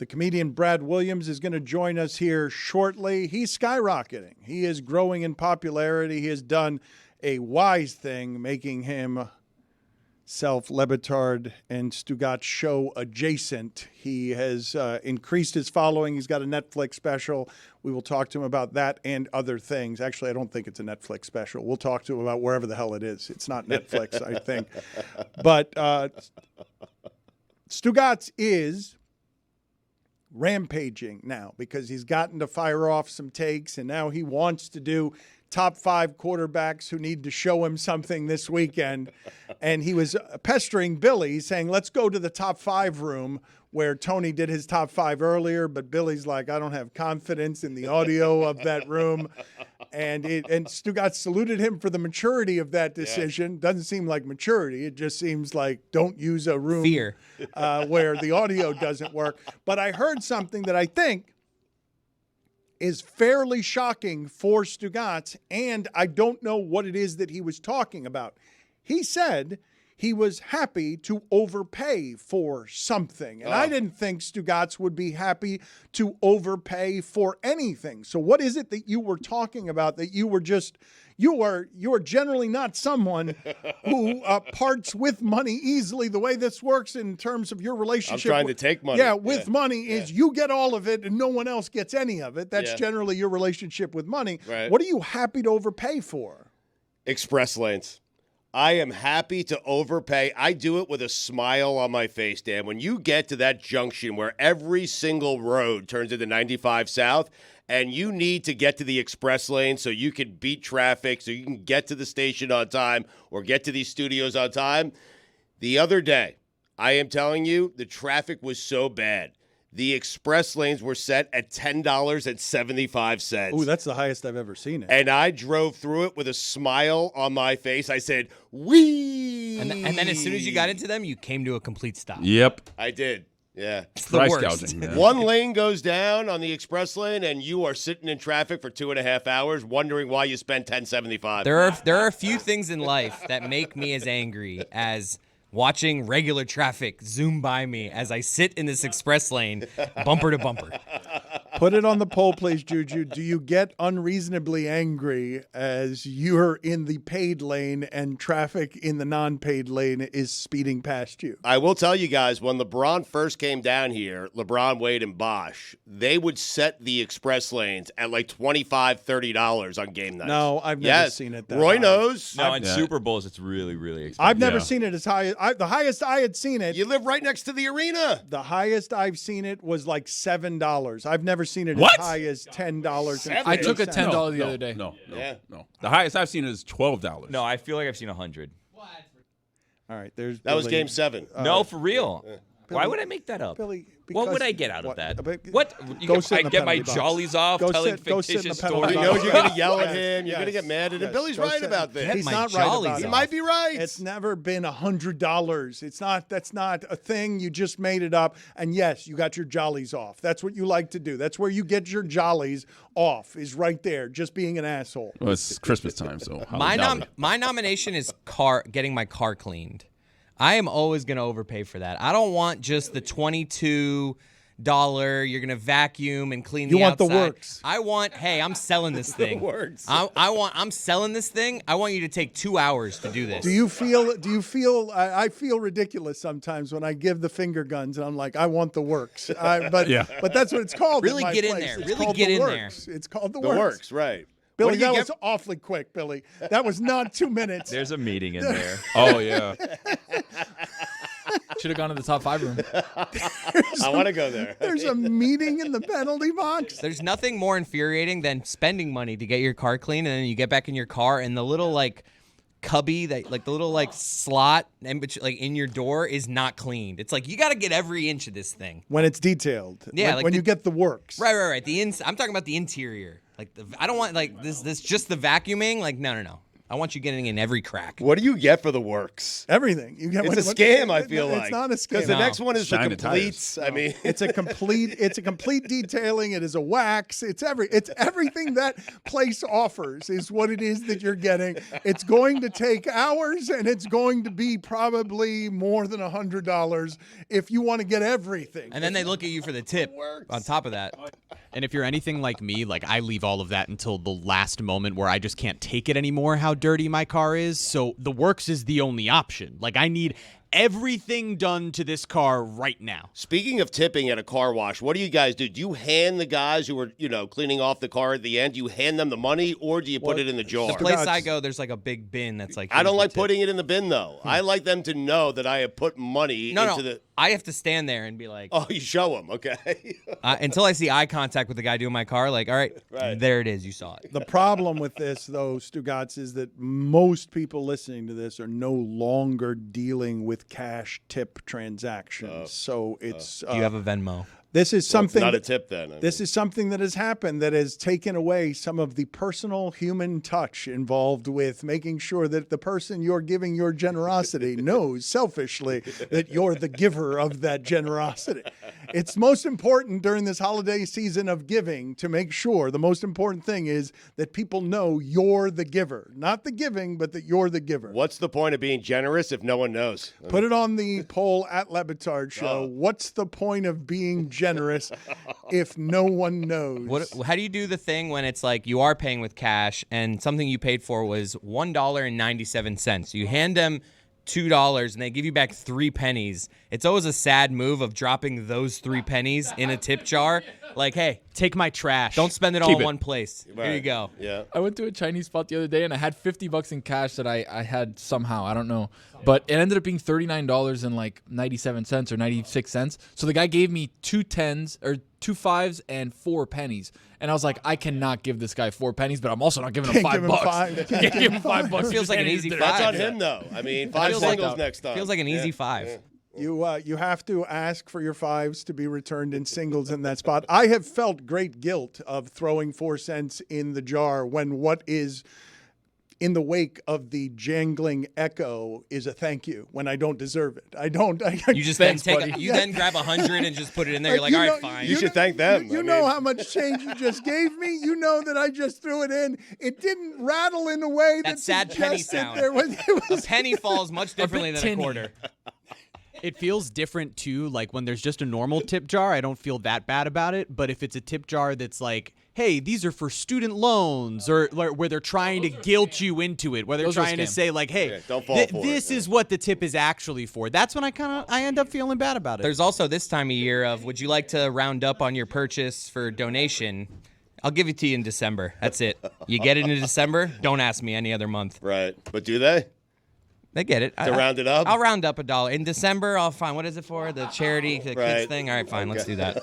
The comedian Brad Williams is going to join us here shortly. He's skyrocketing. He is growing in popularity. He has done a wise thing, making him Le Batard and Stugotz show adjacent. He has increased his following. He's got a Netflix special. We will talk to him about that and other things. Actually, I don't think it's a Netflix special. We'll talk to him about wherever the hell it is. It's not Netflix, I think. But Stugotz is rampaging now because he's gotten to fire off some takes, and now he wants to do top 5 quarterbacks who need to show him something this weekend. And he was pestering Billy, saying, let's go to the top 5 room where Tony did his top 5 earlier. But Billy's like, I don't have confidence in the audio of that room. And Stugotz saluted him for the maturity of that decision. Doesn't seem like maturity. It just seems like don't use a room where the audio doesn't work. But I heard something that I think is fairly shocking for Stugotz, and I don't know what it is that he was talking about. He said he was happy to overpay for something, and I didn't think Stugotz would be happy to overpay for anything. So what is it that you were talking about that you were just you are generally not someone who parts with money easily the way this works in terms of your relationship. I'm trying to take money. Yeah, with money is you get all of it and no one else gets any of it. That's generally your relationship with money. Right. What are you happy to overpay for? Express lanes. I am happy to overpay. I do it with a smile on my face, Dan. When you get to that junction where every single road turns into 95 South, and you need to get to the express lane so you can beat traffic, so you can get to the station on time or get to these studios on time. The other day, I am telling you, the traffic was so bad. The express lanes were set at $10.75. Ooh, that's the highest I've ever seen it. And I drove through it with a smile on my face. I said, wee! And then as soon as you got into them, you came to a complete stop. Yep. I did. Yeah. It's the worst. Gouging, yeah. One lane goes down on the express lane, and you are sitting in traffic for 2.5 hours wondering why you spent $10.75. There are a few things in life that make me as angry as watching regular traffic zoom by me as I sit in this express lane, bumper to bumper. Put it on the poll, please, Juju. Do you get unreasonably angry as you're in the paid lane and traffic in the non-paid lane is speeding past you? I will tell you guys, when LeBron first came down here, LeBron, Wade, and Bosch, they would set the express lanes at like $25, $30 on game nights. No, I've never seen it that Roy high. knows. No, in Super Bowls, it's really, really expensive. I've never seen it as high. The highest I had seen it. You live right next to the arena. The highest I've seen it was like $7. I've never seen it What? as high as $10. I took a $10 No, the other day. No. Yeah. The highest I've seen is $12. No, I feel like I've seen 100. All right, there's That was Billy. game 7. No, for real. Why Billy- would I make that up? Billy, What would because- I get out of that? but- What? Go sit in I the get my penalty box. jollies off Go telling sit in the fictitious penalty He stories. box. knows you're going to yell at Yes, him. You're yes, going to get mad at him. yes. Billy's Go right sit- about this. Get He's my not right jollies about He it. off. might be right. It's never been $100. That's not a thing. You just made it up. And yes, you got your jollies off. That's what you like to do. That's where you get your jollies off, is right there, just being an asshole. Well, it's Christmas time, so My nomination is getting my car cleaned. I am always going to overpay for that. I don't want just the $22 you're going to vacuum and clean You the want outside. the works. I want, hey, I'm selling this thing. works. I'm selling this thing. I want you to take 2 hours to do this. Do you feel, I feel ridiculous sometimes when I give the finger guns and I'm like, I want the works. But that's what it's called. Really at my get in place. there. It's Really called get the in there. works. It's called the The works, right. Billy, What do you that get- was awfully quick, Billy. That was not 2 minutes. There's a meeting in there. Oh, yeah. Should have gone to the top 5 room. I want to go there. There's a meeting in the penalty box. There's nothing more infuriating than spending money to get your car clean, and then you get back in your car, and the little cubby the little slot in your door is not cleaned. It's like you got to get every inch of this thing. When it's detailed. Yeah, when you get the works. Right. I'm talking about the interior. I don't want this just the vacuuming. No. I want you getting in every crack. What do you get for the works? Everything. You get It's a scam, I feel like. It's not a scam. Because the No. next one is Shine the the tires. completes. I mean, It's a complete detailing. It is a wax. It's everything that place offers is what it is that you're getting. It's going to take hours, and it's going to be probably more than $100 if you want to get everything. And then they look at you for the tip on top of that. And if you're anything like me, like I leave all of that until the last moment where I just can't take it anymore, how dirty my car is. So the works is the only option. Like I need everything done to this car right now. speaking of tipping at a car wash, what do you guys do? Do you hand the guys who are, cleaning off the car at the end, do you hand them the money or do you put it in the jar? The place I go, there's like a big bin that's like. I don't here's like the tip. putting it in the bin, though. I like them to know that I have put money into the... I have to stand there and be like, Oh, you show them, okay. until I see eye contact with the guy doing my car, like, all right, there it is. You saw it. The problem with this, though, Stugotz, is that most people listening to this are no longer dealing with cash tip transactions. So it's Do you have a Venmo? this is something Not a that- tip, then. This is something that has happened that has taken away some of the personal human touch involved with making sure that the person you're giving your generosity knows selfishly that you're the giver of that generosity. It's most important during this holiday season of giving to make sure the most important thing is that people know you're the giver. Not the giving, but that you're the giver. What's the point of being generous if no one knows? Put it on the poll at Le Batard Show. What's the point of being generous if no one knows? How do you do the thing when it's like you are paying with cash and something you paid for was $1.97? You hand them $2 and they give you back 3 pennies. It's always a sad move of dropping those 3 pennies in a tip jar. Like, hey, Take my trash. don't spend it all Keep in it. one place. Here you go. Yeah. I went to a Chinese spot the other day and I had $50 in cash that I had somehow. I don't know. But it ended up being $39 and like 97 cents or 96 cents. So the guy gave me 2 10s or 2 5s and 4 pennies. And I was like, I cannot give this guy 4 pennies, but I'm also not giving him Can't give him $5. five. Can't give him $5. It feels like an easy Just five. That's on him, though. I mean, 5 Feels like- singles next time. Feels like an easy 5. You have to ask for your 5s to be returned in singles in that spot. I have felt great guilt of throwing 4 cents in the jar when what is in the wake of the jangling echo is a thank you when I don't deserve it. I don't. You just Thanks, then buddy. then grab 100 and just put it in there. You're like, You all know- right, fine. You should thank them. You I know mean- how much change you just gave me. You know that I just threw it in. It didn't rattle in a way that sad penny suggested sound. There was, it A was penny falls much differently than a tinny. quarter. It feels different too. Like when there's just a normal tip jar, I don't feel that bad about it. But if it's a tip jar that's like, hey, these are for student loans, or where they're trying to guilt you into it, where they're Those are trying to scams. say like, hey, Yeah, don't fall for it, this yeah. is what the tip is actually for. That's when I end up feeling bad about it. There's also this time of year of, would you like to round up on your purchase for donation? I'll give it to you in December. That's it. You get it in December, don't ask me any other month. Right. But do they? They get it. To round it up? I'll round up $1. In December, I'll find, what is it for? The charity, the Right. kids thing? All right, fine, let's do that.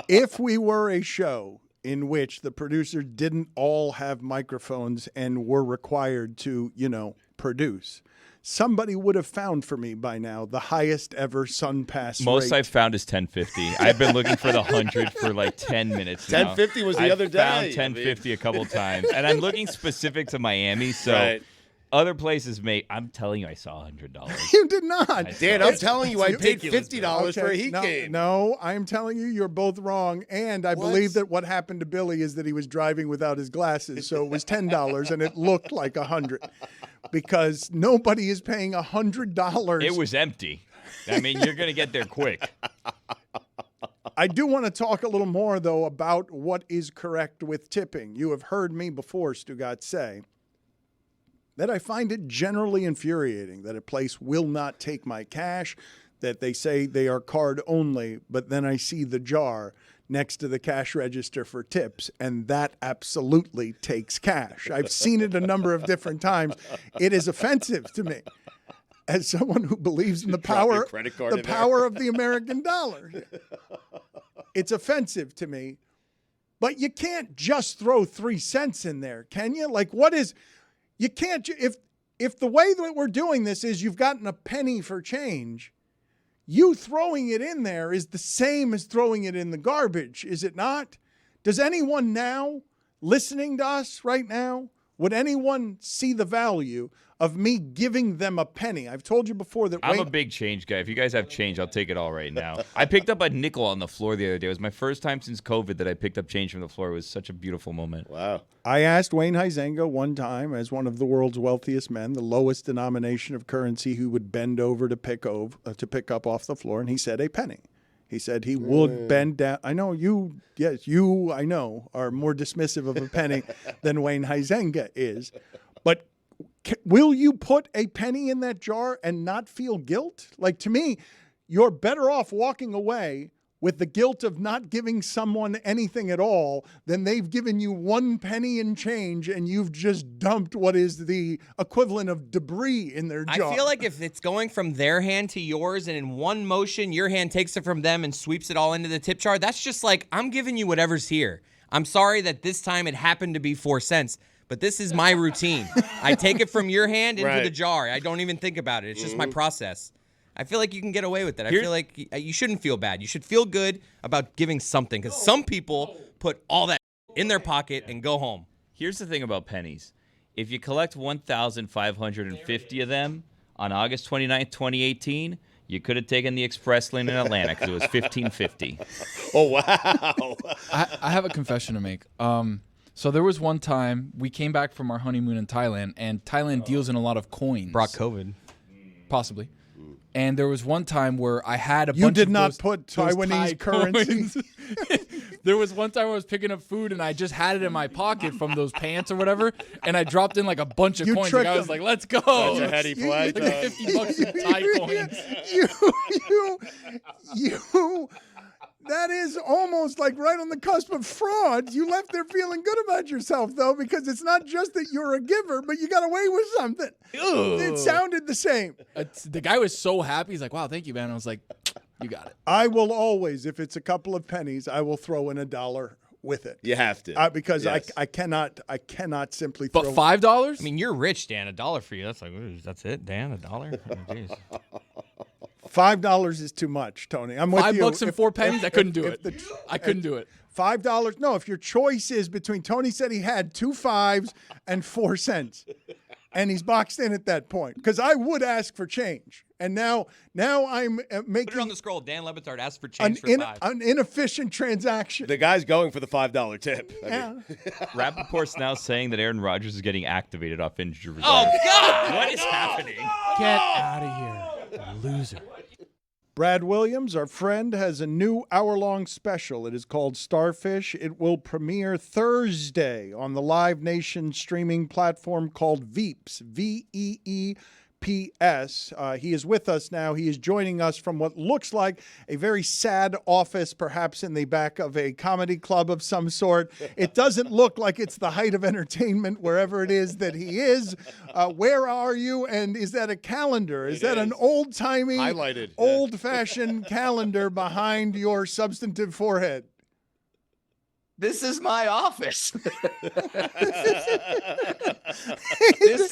if we were a show in which the producers didn't all have microphones and were required to, produce, somebody would have found for me by now the highest ever Sun Pass Most rate. I've found is 1050. I've been looking for the 100 for like 10 minutes now. 1050 was the I've other day. found I mean- 1050 a couple times, and I'm looking specific to Miami. So Right. other places may. I'm telling you, I saw $100. You did not. Dan, I'm telling you, I paid ridiculous, $50 for a heat game. No, I'm telling you, you're both wrong. And I believe that what happened to Billy is that he was driving without his glasses, so it was $10 and it looked like $100, because nobody is paying $100. It was empty. I mean, you're gonna get there quick. I do want to talk a little more though about what is correct with tipping. You have heard me before, Stugotz, say that I find it generally infuriating that a place will not take my cash, that they say they are card only, but then I see the jar next to the cash register for tips, and that absolutely takes cash. I've seen it a number of different times. It is offensive to me as someone who believes in the Drop your power, credit card the in there. power of the American dollar. It's offensive to me. But you can't just throw 3 cents in there, can you? Like, what is... You can't, if the way that we're doing this is you've gotten a penny for change, you throwing it in there is the same as throwing it in the garbage, is it not? Does anyone now listening to us right now Would anyone see the value of me giving them a penny? I've told you before that I'm a big change guy. If you guys have change, I'll take it all right now. I picked up a nickel on the floor the other day. It was my first time since COVID that I picked up change from the floor. It was such a beautiful moment. Wow. I asked Wayne Huizenga one time, as one of the world's wealthiest men, the lowest denomination of currency who would bend over to pick up off the floor, and he said a penny. He said he would bend down. I know you, yes, you, I know, are more dismissive of a penny than Wayne Huizenga is. But will you put a penny in that jar and not feel guilt? Like, to me, you're better off walking away with the guilt of not giving someone anything at all than they've given you 1 penny in change and you've just dumped what is the equivalent of debris in their jar. I feel like if it's going from their hand to yours and in one motion your hand takes it from them and sweeps it all into the tip jar, that's just like, I'm giving you whatever's here. I'm sorry that this time it happened to be 4 cents, but this is my routine. I take it from your hand into the jar. I don't even think about it. It's just my process. I feel like you can get away with it. I feel like you shouldn't feel bad. You should feel good about giving something, because some people put all that in their pocket and go home. Here's the thing about pennies. If you collect 1,550 of them on August 29th, 2018, you could have taken the express lane in Atlanta because it was $15.50. Oh, wow. I have a confession to make. So there was one time we came back from our honeymoon in Thailand, and Thailand deals in a lot of coins. Brought COVID. Possibly. And there was one time where I had a bunch of You did not those, put those Taiwanese Thai currency. coins. There was one time I was picking up food and I just had it in my pocket from those pants or whatever, and I dropped in like a bunch of You coins. tricked And I was them. like, "Let's go!" That's a heady play. Like $50 in Thai coins. You. That is almost like right on the cusp of fraud. You left there feeling good about yourself, though, because it's not just that you're a giver, but you got away with something. It sounded the same. The guy was so happy. He's like, "Wow, thank you, man." I was like, "You got it." I will always, if it's a couple of pennies, I will throw in $1 with it. You have to. Because Yes. I cannot simply But throw. $5? I mean, you're rich, Dan. $1 for you. That's like, ooh, that's it, Dan? $1? Oh, jeez. $5 is too much, Tony. I'm with you. $5 and 4 pennies? I couldn't do if it. I couldn't do it. $5. No, if your choice is between, Tony said he had 2 5s and 4 cents, and he's boxed in at that point. Because I would ask for change, and now I'm Put it on making the scroll. Dan Le Batard asked for an, change for 5. an inefficient transaction. The guy's going for the $5 tip. I Yeah. mean, Rappaport's now saying that Aaron Rodgers is getting activated off injury reserve. Oh, God! What is happening? Get out of here, loser. Brad Williams, our friend, has a new hour-long special. It is called Starfish. It will premiere Thursday on the Live Nation streaming platform called Veeps, VEEPS. He is with us now. He is joining us from what looks like a very sad office, perhaps in the back of a comedy club of some sort. It doesn't look like it's the height of entertainment wherever it is that he is. Where are you? And is that a calendar? Is that an old-timey, Highlighted, yeah. old-fashioned calendar behind your substantive forehead? This is my office. This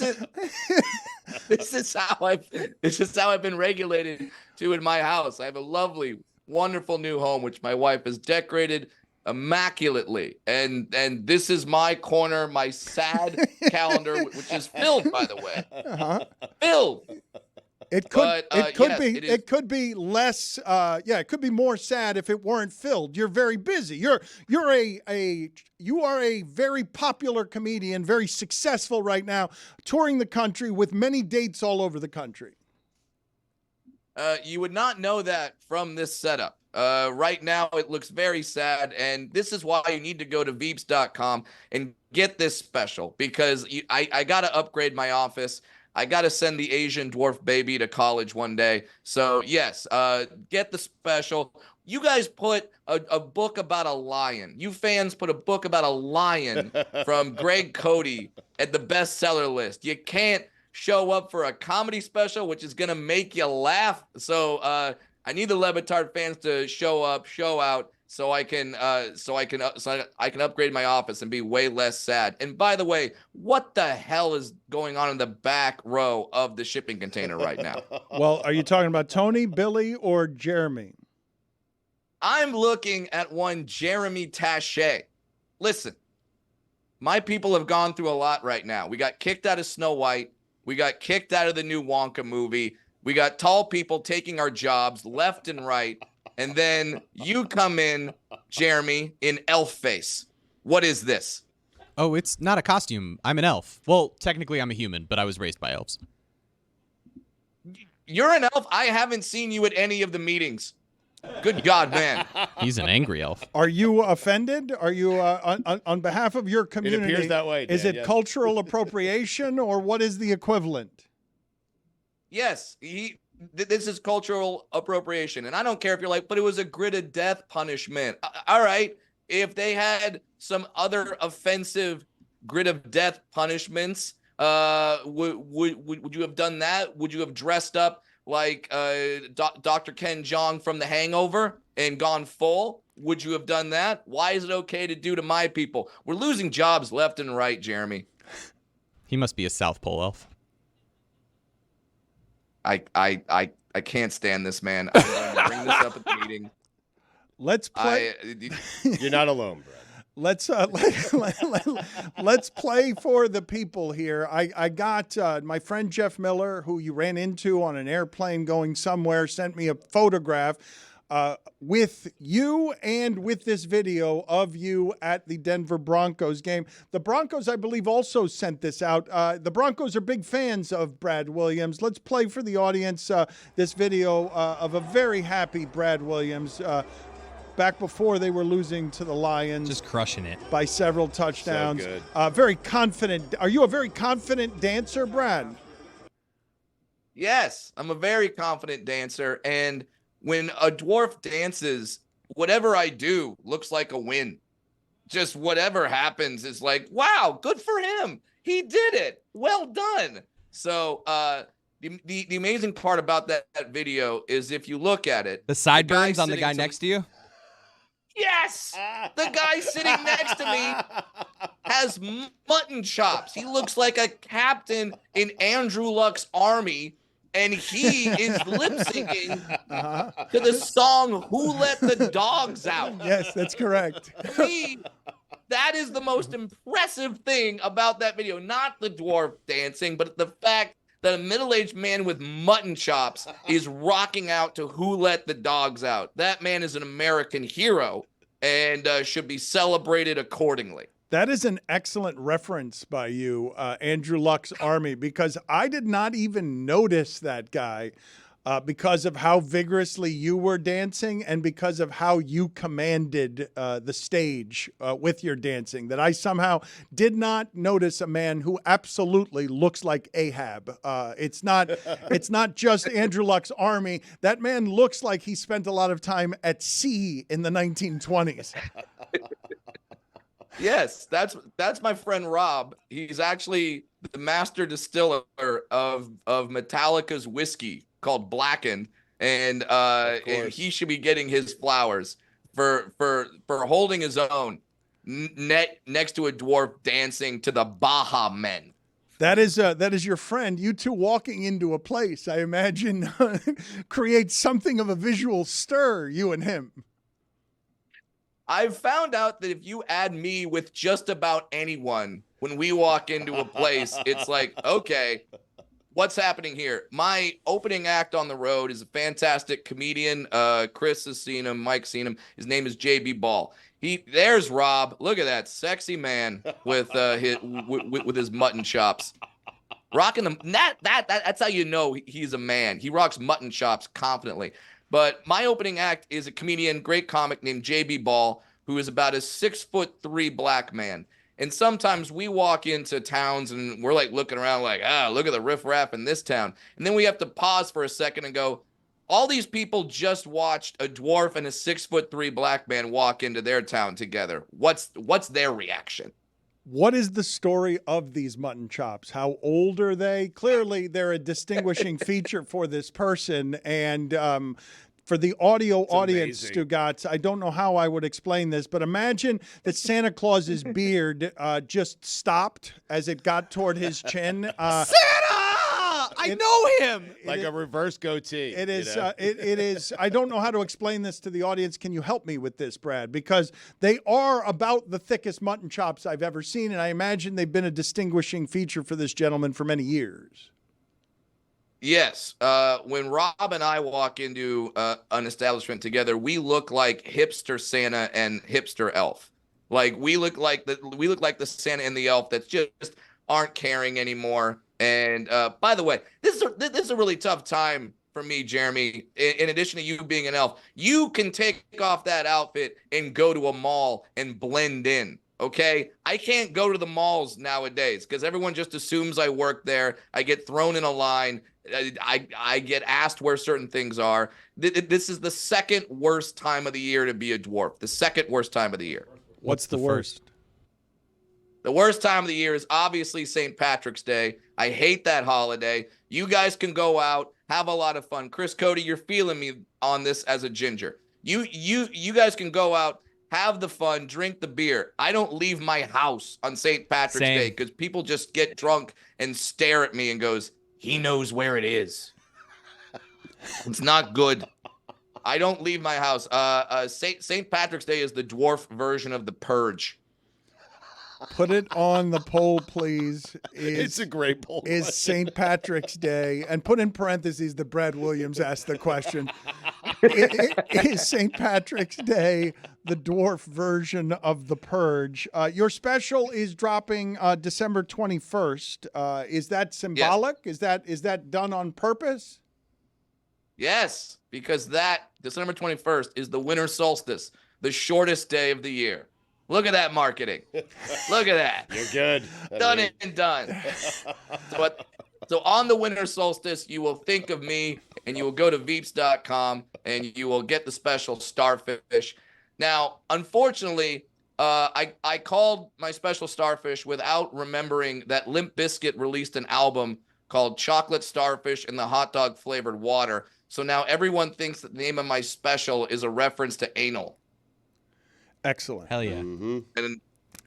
is how I've been regulated to in my house. I have a lovely, wonderful new home which my wife has decorated immaculately, and this is my corner, my sad calendar, which is filled, by the way. Filled. It could But, it could yes, be it is. it could be less it could be more sad if it weren't filled. You're very busy. You are a very popular comedian, very successful right now, touring the country with many dates all over the country. You would not know that from this setup. Right now, it looks very sad, and this is why you need to go to Veeps.com and get this special, because I got to upgrade my office. I got to send the Asian dwarf baby to college one day. So, yes, get the special. You guys put a book about a lion. You fans put a book about a lion from Greg Cody at the bestseller list. You can't show up for a comedy special, which is going to make you laugh. So I need the LeBatard fans to show up, show out, so I can upgrade my office and be way less sad. And by the way, what the hell is going on in the back row of the shipping container right now? Well, are you talking about Tony, Billy, or Jeremy? I'm looking at one Jeremy Taché. Listen, my people have gone through a lot right now. We got kicked out of Snow White. We got kicked out of the new Wonka movie. We got tall people taking our jobs left and right. And then you come in, Jeremy, in elf face. What is this? Oh, it's not a costume. I'm an elf. Well, technically I'm a human, but I was raised by elves. You're an elf? I haven't seen you at any of the meetings. Good God, man. He's an angry elf. Are you offended? Are you on behalf of your community? It appears that way, Dan, Is it yes. cultural appropriation, or what is the equivalent? Yes, this is cultural appropriation. And I don't care if you're like, but it was a grid of death punishment. All right. If they had some other offensive grid of death punishments, would you have done that? Would you have dressed up like Dr. Ken Jeong from The Hangover and gone full? Would you have done that? Why is it okay to do to my people? We're losing jobs left and right, Jeremy. He must be a South Pole elf. I can't stand this man. I'm going to bring this up at the meeting. Let's play. You're not alone, Brad. Let's play for the people here. I got my friend Jeff Miller, who you ran into on an airplane going somewhere, sent me a photograph with you and with this video of you at the Denver Broncos game. The Broncos, I believe, also sent this out. The Broncos are big fans of Brad Williams. Let's play for the audience this video of a very happy Brad Williams back before they were losing to the Lions. Just crushing it. By several touchdowns. So good. Very confident. Are you a very confident dancer, Brad? Yes, I'm a very confident dancer. And when a dwarf dances, whatever I do looks like a win. Just whatever happens is like, wow, good for him. He did it. Well done. So the amazing part about that video is if you look at it. The sideburns on the guy next to you? Yes! The guy sitting next to me has mutton chops. He looks like a captain in Andrew Luck's army, and he is lip-syncing to the song Who Let the Dogs Out. Yes, that's correct. To me, that is the most impressive thing about that video. Not the dwarf dancing, but the fact that a middle-aged man with mutton chops is rocking out to Who Let the Dogs Out. That man is an American hero and should be celebrated accordingly. That is an excellent reference by you, Andrew Luck's Army, because I did not even notice that guy because of how vigorously you were dancing and because of how you commanded the stage with your dancing, that I somehow did not notice a man who absolutely looks like Ahab. It's not just Andrew Luck's Army. That man looks like he spent a lot of time at sea in the 1920s. Yes, that's my friend Rob. He's actually the master distiller of Metallica's whiskey called Blackened, and he should be getting his flowers for holding his own next to a dwarf dancing to the Baja Men. That is your friend. You two walking into a place, I imagine, creates something of a visual stir, you and him. I've found out that if you add me with just about anyone, when we walk into a place, it's like, okay, what's happening here? My opening act on the road is a fantastic comedian. Chris has seen him. Mike's seen him. His name is JB Ball. There's Rob. Look at that sexy man with his mutton chops. Rocking them. That's how you know he's a man. He rocks mutton chops confidently. But my opening act is a comedian, great comic named JB Ball, who is about a 6'3" black man. And sometimes we walk into towns and we're like looking around like, look at the riffraff in this town. And then we have to pause for a second and go, all these people just watched a dwarf and a 6'3" black man walk into their town together. What's their reaction? What is the story of these mutton chops? How old are they? Clearly, they're a distinguishing feature for this person. And for the audio audience, Stugotz, I don't know how I would explain this, but imagine that Santa Claus's beard just stopped as it got toward his chin. Santa! I know him. Like a reverse goatee. It is. You know? It is. I don't know how to explain this to the audience. Can you help me with this, Brad? Because they are about the thickest mutton chops I've ever seen, and I imagine they've been a distinguishing feature for this gentleman for many years. Yes. When Rob and I walk into an establishment together, we look like hipster Santa and hipster elf. Like we look like the Santa and the elf that just aren't caring anymore. And by the way, this is a really tough time for me, Jeremy. In addition to you being an elf, you can take off that outfit and go to a mall and blend in. Okay, I can't go to the malls nowadays because everyone just assumes I work there. I get thrown in a line. I get asked where certain things are. This is the second worst time of the year to be a dwarf. The second worst time of the year. What's the worst? The worst time of the year is obviously St. Patrick's Day. I hate that holiday. You guys can go out, have a lot of fun. Chris Cody, you're feeling me on this as a ginger. You guys can go out, have the fun, drink the beer. I don't leave my house on St. Patrick's Day because people just get drunk and stare at me and goes, he knows where it is. It's not good. I don't leave my house. St. Patrick's Day is the dwarf version of the Purge. Put it on the poll, please. It's a great poll. Is St. Patrick's Day, and put in parentheses that Brad Williams asked the question. Is St. Patrick's Day the dwarf version of the Purge? Your special is dropping December 21st. Is that symbolic? Yes. Is that done on purpose? Yes, because that December 21st is the winter solstice, the shortest day of the year. Look at that marketing. Look at that. You're good. Done and done. So on the winter solstice, you will think of me and you will go to Veeps.com and you will get the special Starfish. Now, unfortunately, I called my special Starfish without remembering that Limp Bizkit released an album called Chocolate Starfish and the Hot Dog Flavored Water. So now everyone thinks that the name of my special is a reference to anal. Excellent. Hell yeah. Mm-hmm. And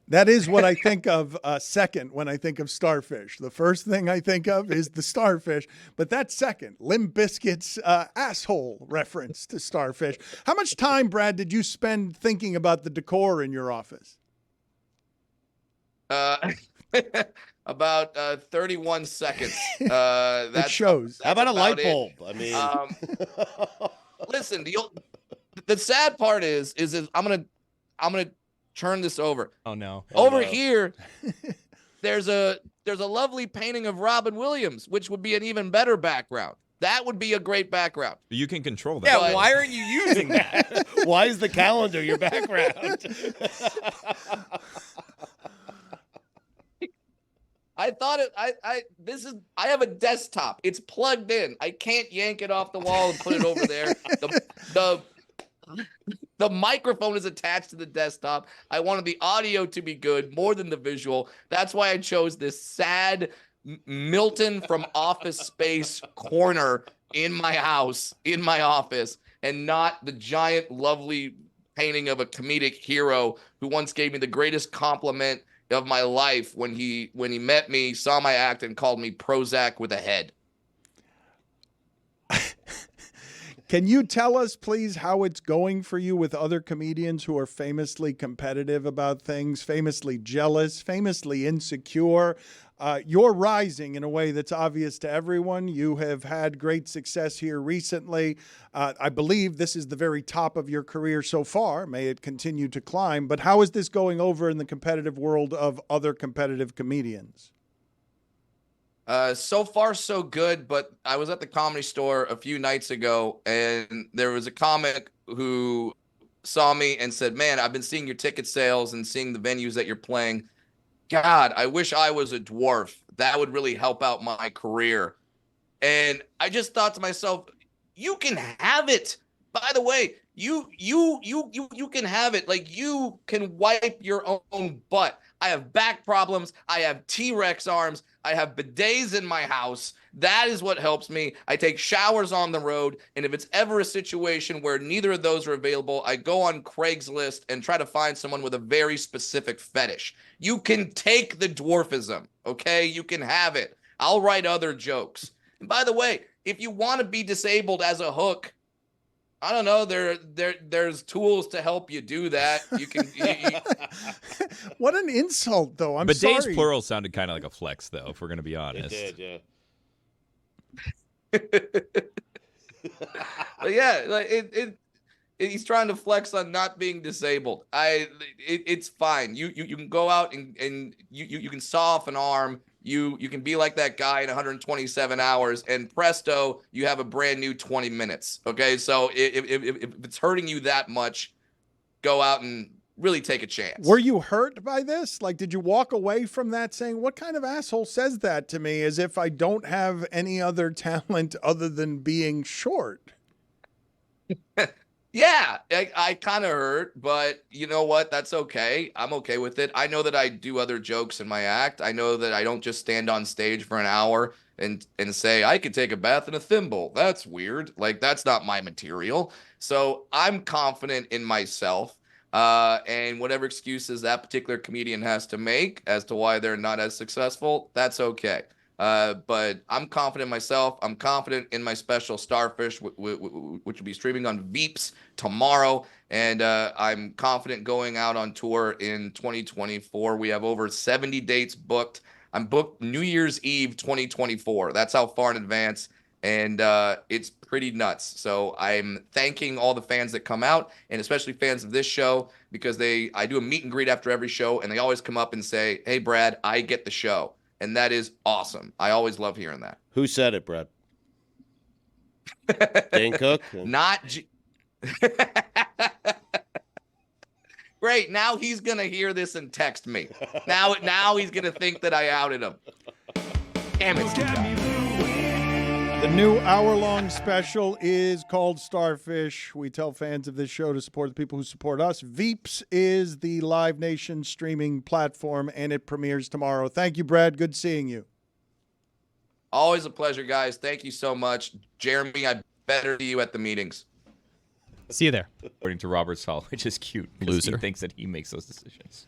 that is what I think of second when I think of Starfish. The first thing I think of is the Starfish, but that's second. Limp Bizkit's asshole reference to Starfish. How much time, Brad, did you spend thinking about the decor in your office? About 31 seconds. That shows. How about a light it. bulb? I mean, listen. The sad part is I'm gonna turn this over. Oh no. Over here, there's a lovely painting of Robin Williams, which would be an even better background. That would be a great background. You can control that. Yeah, But- why aren't you using that? why is the calendar your background? I thought it. I have a desktop. It's plugged in. I can't yank it off the wall and put it over there. The microphone is attached to the desktop. I wanted the audio to be good more than the visual. That's why I chose this sad Milton from Office Space corner in my house, in my office, and not the giant, lovely painting of a comedic hero who once gave me the greatest compliment of my life when he met me, saw my act, and called me Prozac with a head. Can you tell us, please, how it's going for you with other comedians who are famously competitive about things, famously jealous, famously insecure? You're rising in a way that's obvious to everyone. You have had great success here recently. I believe this is the very top of your career so far. May it continue to climb. But how is this going over in the competitive world of other competitive comedians? So far, so good, but I was at the Comedy Store a few nights ago, and there was a comic who saw me and said, man, I've been seeing your ticket sales and seeing the venues that you're playing. God, I wish I was a dwarf. That would really help out my career. And I just thought to myself, you can have it. By the way, you can have it. Like, you can wipe your own butt. I have back problems. I have T-Rex arms. I have bidets in my house. That is what helps me. I take showers on the road. And if it's ever a situation where neither of those are available, I go on Craigslist and try to find someone with a very specific fetish. You can take the dwarfism, okay? You can have it. I'll write other jokes. And by the way, if you want to be disabled as a hook, I don't know. There's tools to help you do that. You can. What an insult, though. I'm But sorry. Dave's plural sounded kind of like a flex, though, if we're going to be honest. It did, But yeah, like he's trying to flex on not being disabled. It's fine. You can go out and you can saw off an arm. You can be like that guy in 127 hours, and presto, you have a brand new 20 minutes. Okay, so if it's hurting you that much, go out and really take a chance. Were you hurt by this? Like, did you walk away from that saying, what kind of asshole says that to me, as if I don't have any other talent other than being short? Yeah, I kind of hurt, but you know what? That's okay. I'm okay with it. I know that I do other jokes in my act. I know that I don't just stand on stage for an hour and say, I could take a bath in a thimble. That's weird. Like, that's not my material. So I'm confident in myself. And whatever excuses that particular comedian has to make as to why they're not as successful, that's okay. But I'm confident in myself. I'm confident in my special Starfish, which will be streaming on Veeps tomorrow. And I'm confident going out on tour in 2024. We have over 70 dates booked. I'm booked New Year's Eve 2024. That's how far in advance. And it's pretty nuts. So I'm thanking all the fans that come out, and especially fans of this show, because I do a meet and greet after every show, and they always come up and say, hey, Brad, I get the show. And that is awesome. I always love hearing that. Who said it, Brad? Dane Cook? Not Great. Now he's going to hear this and text me. Now he's going to think that I outed him. Damn it, Stugotz. The new hour-long special is called Starfish. We tell fans of this show to support the people who support us. Veeps is the Live Nation streaming platform, and it premieres tomorrow. Thank you, Brad. Good seeing you. Always a pleasure, guys. Thank you so much. Jeremy, I better see you at the meetings. See you there. According to Robert Sala, which is cute. Loser. He thinks that he makes those decisions.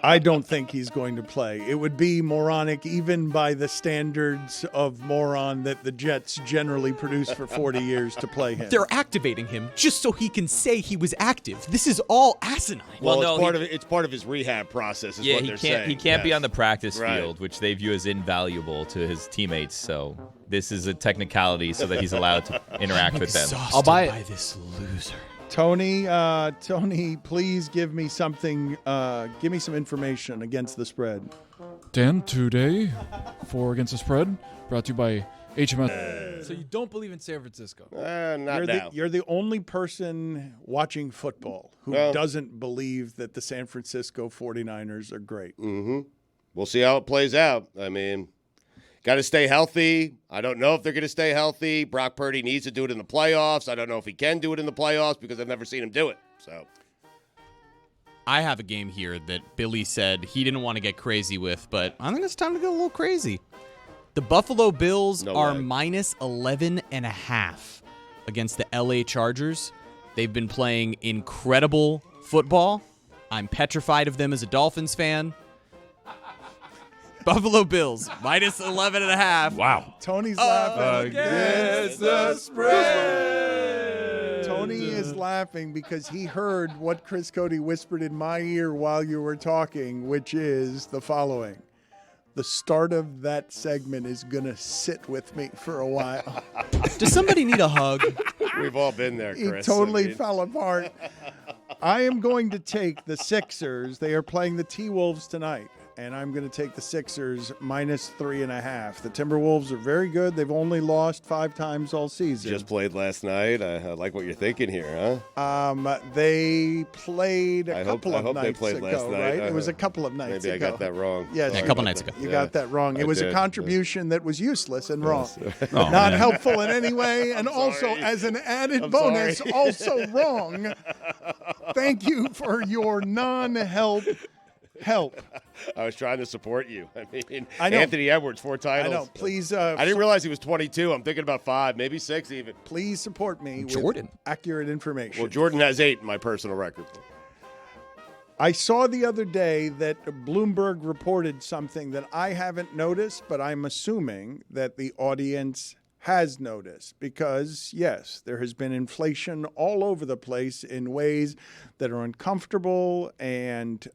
I don't think he's going to play. It would be moronic, even by the standards of moron that the Jets generally produce for 40 years, to play him. They're activating him just so he can say he was active. This is all asinine. Well, no, it's part of his rehab process, is Yeah, what he they're can't. saying. He can't be Yes. on the practice Right. field, which they view as invaluable to his teammates. So this is a technicality so that he's allowed to interact with them. Exhausted I'll buy it. by this loser. Tony, please give me something. Give me some information against the spread. Dan, today, for Against the Spread, brought to you by HMS. So you don't believe in San Francisco? Not now. You're the only person watching football who Well- doesn't believe that the San Francisco 49ers are great. We'll see how it plays out. I mean, got to stay healthy. I don't know if they're going to stay healthy. Brock Purdy needs to do it in the playoffs. I don't know if he can do it in the playoffs because I've never seen him do it. So I have a game here that Billy said he didn't want to get crazy with, but I think it's time to get a little crazy. The Buffalo Bills No are way. minus 11.5 against the LA Chargers. They've been playing incredible football. I'm petrified of them as a Dolphins fan. Buffalo Bills, minus 11.5. Wow. Tony's laughing. Against the spread. Tony is laughing because he heard what Chris Cody whispered in my ear while you were talking, which is the following. The start of that segment is going to sit with me for a while. Does somebody need a hug? we've all been there, He Chris. totally I mean, fell apart. I am going to take the Sixers. They are playing the T-Wolves tonight, and I'm going to take the Sixers minus 3.5. The Timberwolves are very good. They've only lost 5 times all season. just played last night. I like what you're thinking here, huh? They played a I hope- couple I of hope they nights played ago, last night. right? It was a couple of nights Maybe ago. I got that wrong. Yes, Yeah, a you couple got nights that- ago. You Yeah. got that wrong. I It was a did. contribution that was useless and wrong. Oh, Not man. helpful in any way, and also sorry. as an added I'm bonus, sorry. also wrong. Thank you for your non-help help. I was trying to support you. I mean, I know. Anthony Edwards, 4 I titles. know. Please, I didn't realize he was 22. I'm thinking about 5, maybe 6 even. please support me Jordan. with accurate information. Well, Jordan has 8 in my personal record. I saw the other day that Bloomberg reported something that I haven't noticed, but I'm assuming that the audience has noticed because, yes, there has been inflation all over the place in ways that are uncomfortable and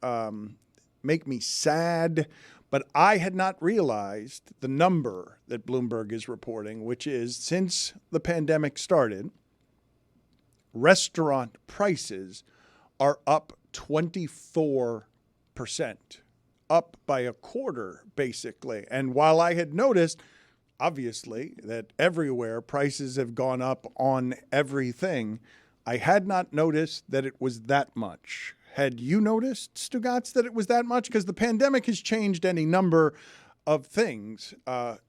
make me sad. But I had not realized the number that Bloomberg is reporting, which is since the pandemic started, restaurant prices are up 24%, up by a quarter, basically. And while I had noticed, obviously, that everywhere prices have gone up on everything, I had not noticed that it was that much. Had you noticed, Stugotz, that it was that much? Because the pandemic has changed any number of things,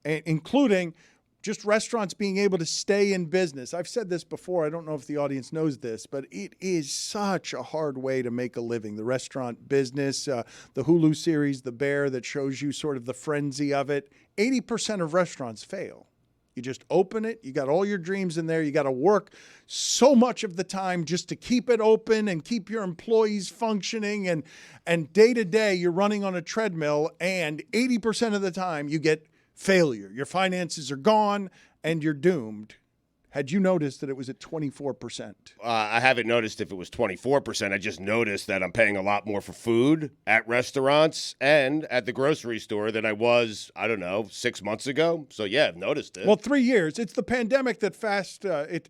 including just restaurants being able to stay in business. I've said this before. I don't know if the audience knows this, but it is such a hard way to make a living. The restaurant business, the Hulu series, The Bear, that shows you sort of the frenzy of it. 80% of restaurants fail. You just open it. You got all your dreams in there. You got to work so much of the time just to keep it open and keep your employees functioning. And day to day, you're running on a treadmill, and 80% of the time you get failure. Your finances are gone and you're doomed. Had you noticed that it was at 24%? I haven't noticed if it was 24%. I just noticed that I'm paying a lot more for food at restaurants and at the grocery store than I was, 6 months ago. So, yeah, I've noticed it. Well, 3 years. It's the pandemic that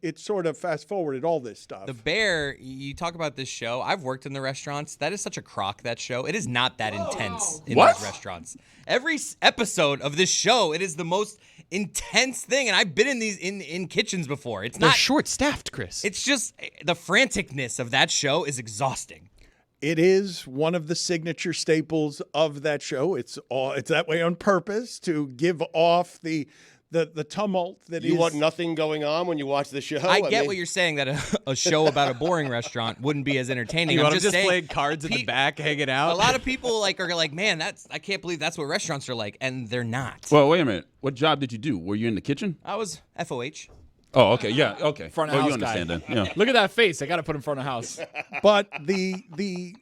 it sort of fast-forwarded all this stuff. The Bear, you talk about this show. I've worked in the restaurants. That is such a crock, that show. It is not that intense in these restaurants. Every episode of this show, it is the most intense thing, and I've been in these in kitchens before. They're not short-staffed, Chris. It's just the franticness of that show is exhausting. It is one of the signature staples of that show. It's that way on purpose to give off the tumult that you want nothing going on when you watch the show? I mean, what you're saying, that a show about a boring restaurant wouldn't be as entertaining. You I'm want just saying, playing cards in the back, hanging out. A lot of people are like, man, I can't believe that's what restaurants are like, and they're not. Well, wait a minute. What job did you do? Were you in the kitchen? I was FOH. Oh, okay. Yeah, okay. Front of house you understand guy. then. Yeah. Look at that face. I got to put in front of house. But the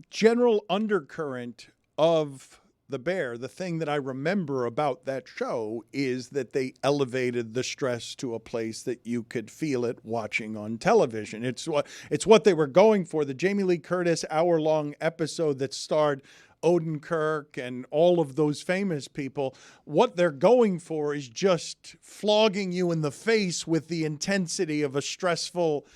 general undercurrent of The Bear, the thing that I remember about that show is that they elevated the stress to a place that you could feel it watching on television. It's what they were going for. The Jamie Lee Curtis hour-long episode that starred Odenkirk and all of those famous people, what they're going for is just flogging you in the face with the intensity of a stressful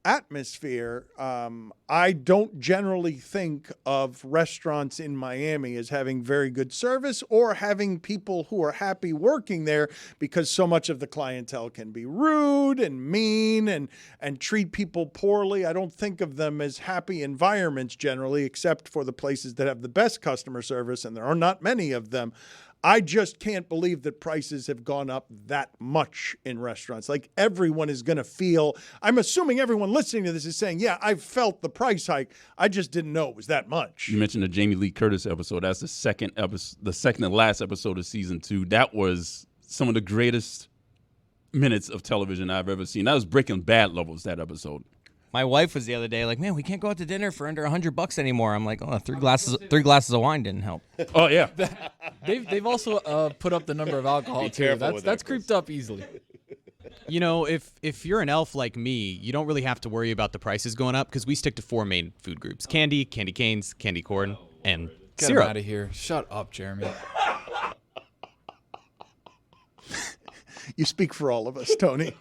atmosphere. I don't generally think of restaurants in Miami as having very good service or having people who are happy working there, because so much of the clientele can be rude and mean and treat people poorly. I don't think of them as happy environments generally, except for the places that have the best customer service, and there are not many of them. I just can't believe that prices have gone up that much in restaurants. Like, everyone is going to feel, I'm assuming everyone listening to this is saying, yeah, I've felt the price hike. I just didn't know it was that much. You mentioned the Jamie Lee Curtis episode. That's the second and last episode of season 2. That was some of the greatest minutes of television I've ever seen. That was Breaking Bad levels, that episode. My wife was the other day like, man, we can't go out to dinner for under $100 anymore. I'm like, oh, three glasses of wine didn't help. Oh, yeah. They've also put up the number of alcohol, too. That's creeped up easily. You know, if you're an elf like me, you don't really have to worry about the prices going up because we stick to 4 main food groups: candy canes, candy corn, and Get syrup. him out of here. Shut up, Jeremy. You speak for all of us, Tony.